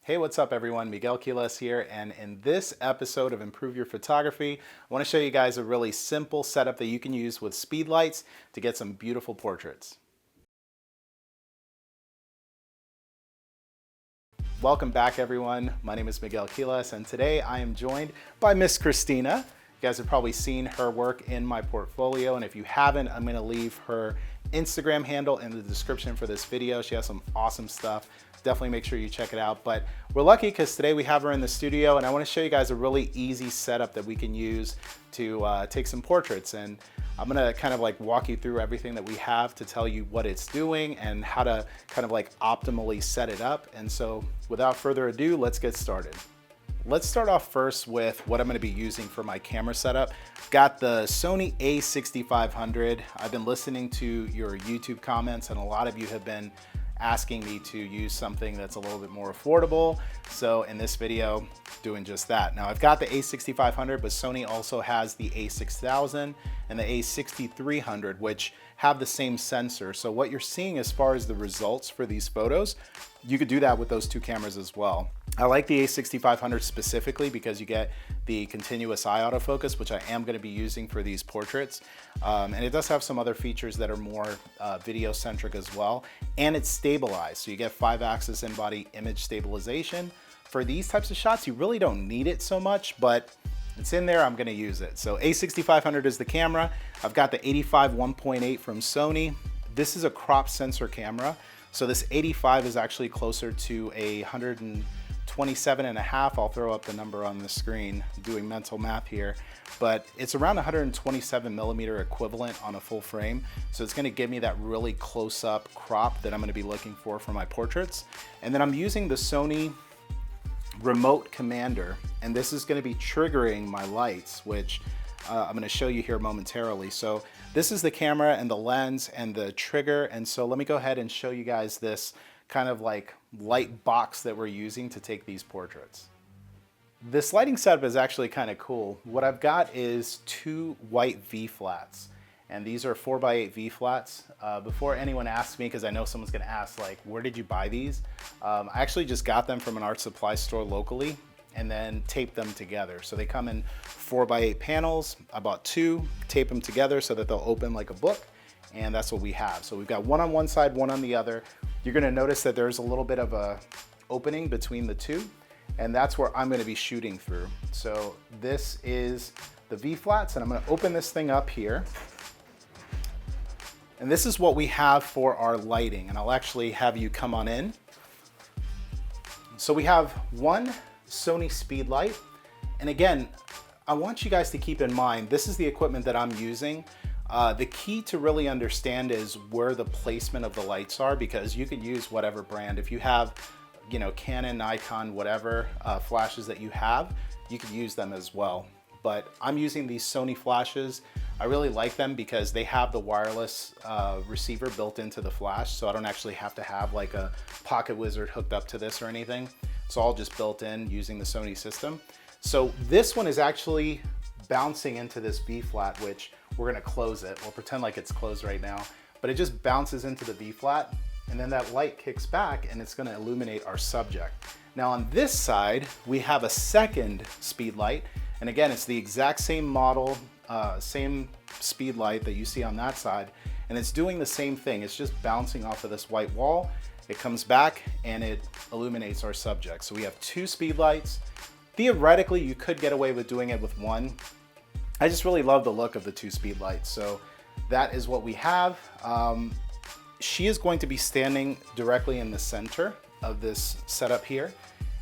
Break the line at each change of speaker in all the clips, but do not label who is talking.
Hey, what's up everyone? Miguel Quiles here, and in this episode of Improve Your Photography, I want to show you guys a really simple setup that you can use with Speedlights to get some beautiful portraits. Welcome back everyone. My name is Miguel Quiles, and today I am joined by Miss Krystina. You guys have probably seen her work in my portfolio, and if you haven't, I'm going to leave her Instagram handle in the description for this video. She has some awesome stuff. Definitely make sure you check it out. But we're lucky because today we have her in the studio, and I want to show you guys a really easy setup that we can use to take some portraits. And I'm gonna kind of like walk you through everything that we have to tell you what it's doing and how to kind of like optimally set it up. And so without further ado, let's get started. Let's start off first with what I'm going to be using for my camera setup. Got the Sony A6500. I've been listening to your YouTube comments, and a lot of you have been asking me to use something that's a little bit more affordable. So in this video, doing just that. Now I've got the A6500, but Sony also has the A6000 and the A6300, which have the same sensor. So what you're seeing as far as the results for these photos, you could do that with those two cameras as well. I like the A6500 specifically because you get the continuous eye autofocus, which I am going to be using for these portraits. And it does have some other features that are more video centric as well. And it's stabilized. So you get 5-axis in-body image stabilization. For these types of shots, you really don't need it so much, but it's in there, I'm going to use it. So A6500 is the camera. I've got the 85 1.8 from Sony. This is a crop sensor camera. So this 85 is actually closer to a 127.5. I'll throw up the number on the screen, doing mental math here, but it's around 127 millimeter equivalent on a full frame. So it's gonna give me that really close up crop that I'm gonna be looking for my portraits. And then I'm using the Sony remote commander, and this is gonna be triggering my lights, which I'm gonna show you here momentarily. So this is the camera and the lens and the trigger. And so let me go ahead and show you guys this kind of like light box that we're using to take these portraits. This lighting setup is actually kind of cool. What I've got is two white V flats, and these are 4x8 V flats. Before anyone asks me, because I know someone's gonna ask like, where did you buy these? I actually just got them from an art supply store locally and then tape them together. So they come in 4x8 panels. I bought two, tape them together so that they'll open like a book, and that's what we have. So we've got one on one side, one on the other. You're gonna notice that there's a little bit of a opening between the two, and that's where I'm gonna be shooting through. So this is the V flats, and I'm gonna open this thing up here. And this is what we have for our lighting, and I'll actually have you come on in. So we have one Sony Speedlite, and again, I want you guys to keep in mind, this is the equipment that I'm using. The key to really understand is where the placement of the lights are, because you could use whatever brand. If you have, you know, Canon, Nikon, whatever flashes that you have, you could use them as well. But I'm using these Sony flashes. I really like them because they have the wireless receiver built into the flash, so I don't actually have to have like a Pocket Wizard hooked up to this or anything. It's all just built in using the Sony system. So this one is actually bouncing into this V flat, which we're gonna close it. We'll pretend like it's closed right now, but it just bounces into the V flat, and then that light kicks back and it's gonna illuminate our subject. Now on this side, we have a second Speedlite, and again, it's the exact same model, same Speedlite that you see on that side, and it's doing the same thing. It's just bouncing off of this white wall. It comes back and it illuminates our subject. So we have two Speedlights. Theoretically, you could get away with doing it with one. I just really love the look of the two Speedlights. So that is what we have. She is going to be standing directly in the center of this setup here.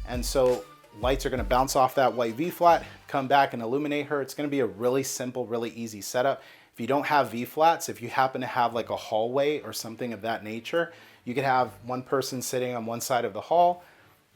And so lights are gonna bounce off that white V flat, come back and illuminate her. It's gonna be a really simple, really easy setup. If you don't have V flats, if you happen to have like a hallway or something of that nature, you could have one person sitting on one side of the hall,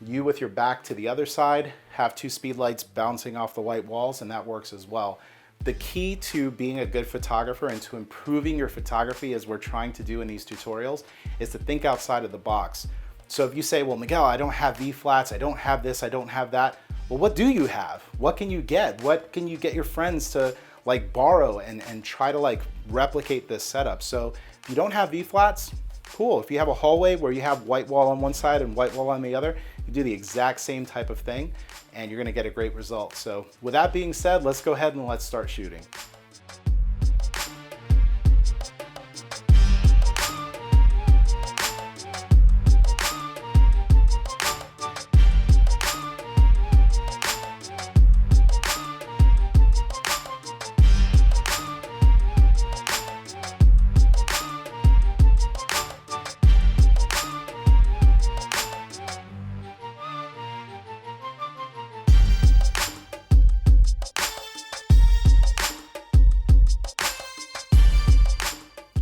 you with your back to the other side, have two Speedlights bouncing off the white walls, and that works as well. The key to being a good photographer and to improving your photography, as we're trying to do in these tutorials, is to think outside of the box. So if you say, well, Miguel, I don't have V flats, I don't have this, I don't have that. Well, what do you have? What can you get? What can you get your friends to like borrow and try to like replicate this setup? So if you don't have V flats, Cool. If you have a hallway where you have white wall on one side and white wall on the other, you do the exact same type of thing and you're gonna get a great result. So with that being said, let's go ahead and let's start shooting.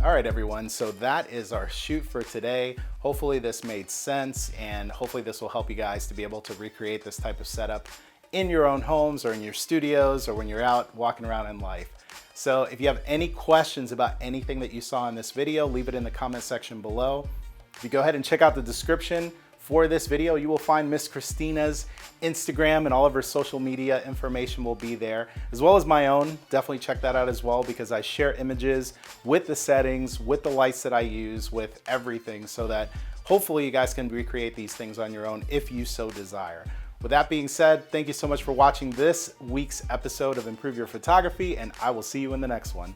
All right, everyone, so that is our shoot for today. Hopefully this made sense, and hopefully this will help you guys to be able to recreate this type of setup in your own homes or in your studios or when you're out walking around in life. So if you have any questions about anything that you saw in this video, leave it in the comment section below. If you go ahead and check out the description for this video, you will find Miss Krystina's Instagram, and all of her social media information will be there, as well as my own. Definitely check that out as well, because I share images with the settings, with the lights that I use, with everything, so that hopefully you guys can recreate these things on your own if you so desire. With that being said, thank you so much for watching this week's episode of Improve Your Photography, and I will see you in the next one.